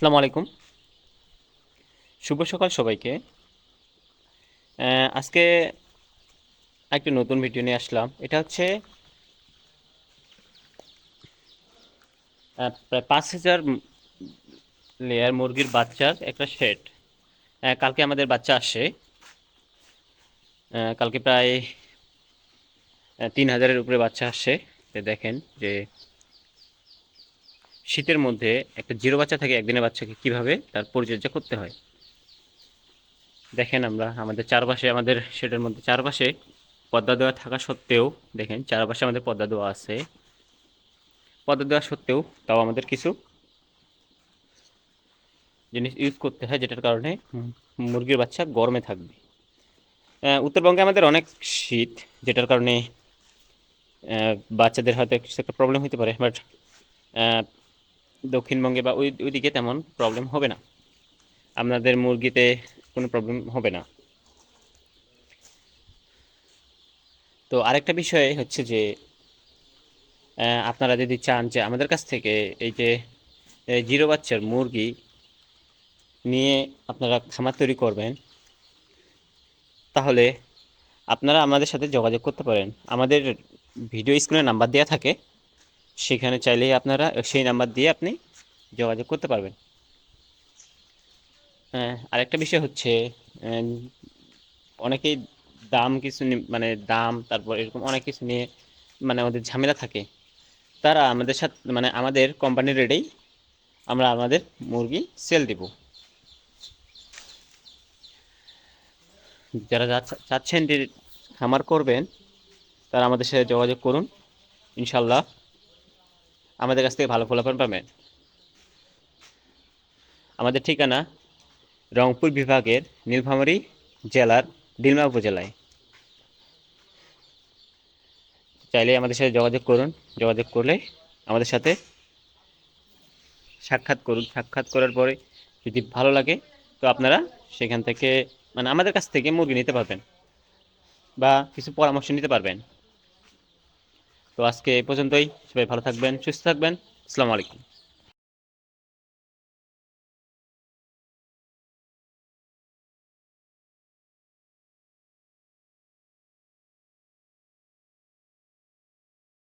আসসালামু আলাইকুম। শুভ সকাল সবাইকে। আজকে একটা নতুন ভিডিও নিয়ে আসলাম। এটা হচ্ছে প্রায় 5,000 লেয়ার মুরগির বাচ্চার একটা সেট। কালকে আমাদের বাচ্চা আসে। কালকে প্রায় 3,000-এর উপরে বাচ্চা আসে। দেখেন যে শীতের মধ্যে একটা জিরো বাচ্চা থেকে একদিনের বাচ্চাকে কিভাবে তার পরিচর্যা করতে হয়। দেখেন আমরা আমাদের চারপাশে, আমাদের শেডের মধ্যে চারপাশে পর্দা দেওয়া থাকা সত্ত্বেও, দেখেন চারপাশে আমাদের পর্দা দেওয়া আছে। পর্দা দেওয়া সত্ত্বেও তাও আমাদের কিছু জিনিস ইউজ করতে হয়, যেটার কারণে মুরগির বাচ্চা গরমে থাকবে। উত্তরবঙ্গে আমাদের অনেক শীত, যেটার কারণে বাচ্চাদের হয়তো কিছু একটা প্রবলেম হতে পারে, বাট দক্ষিণবঙ্গে বা ওইদিকে তেমন প্রবলেম হবে না। আপনাদের মুরগিতে কোনো প্রবলেম হবে না। তো আরেকটা বিষয় হচ্ছে যে আপনারা যদি চান যে আমাদের কাছ থেকে এই যে জিরো বাচ্চার মুরগি নিয়ে আপনারা খামার তৈরি করবেন, তাহলে আপনারা আমাদের সাথে যোগাযোগ করতে পারেন। আমাদের ভিডিও স্ক্রিনে নাম্বার দেওয়া থাকে, সেখানে চাইলেই আপনারা সেই নাম্বার দিয়ে আপনি যোগাযোগ করতে পারবেন। আরেকটা বিষয় হচ্ছে অনেকেই দাম কিছু মানে দাম, তারপর এরকম অনেক কিছু নিয়ে মানে আমাদের ঝামেলা থাকে। তারা আমাদের সাথে মানে আমাদের কোম্পানির রেটেই আমরা আমাদের মুরগি সেল দিব। যারা চাচ্ছেন যে খামার করবেন, তারা আমাদের সাথে যোগাযোগ করুন। ইনশাল্লাহ আমাদের কাছ থেকে ভালো ফলাফল পাবেন। আমাদের ঠিকানা রংপুর বিভাগের নীলফামারী জেলার ডিলমা উপজেলায়। চাইলে আমাদের সাথে যোগাযোগ করুন। যোগাযোগ করলে আমাদের সাথে সাক্ষাৎ করুন। সাক্ষাৎ করার পরে যদি ভালো লাগে, তো আপনারা সেখান থেকে মানে আমাদের কাছ থেকে মুরগি নিতে পারবেন বা কিছু পরামর্শ নিতে পারবেন। তো আজকে এই পর্যন্তই। সবাই ভালো থাকবেন, সুস্থ থাকবেন। আসসালামু আলাইকুম।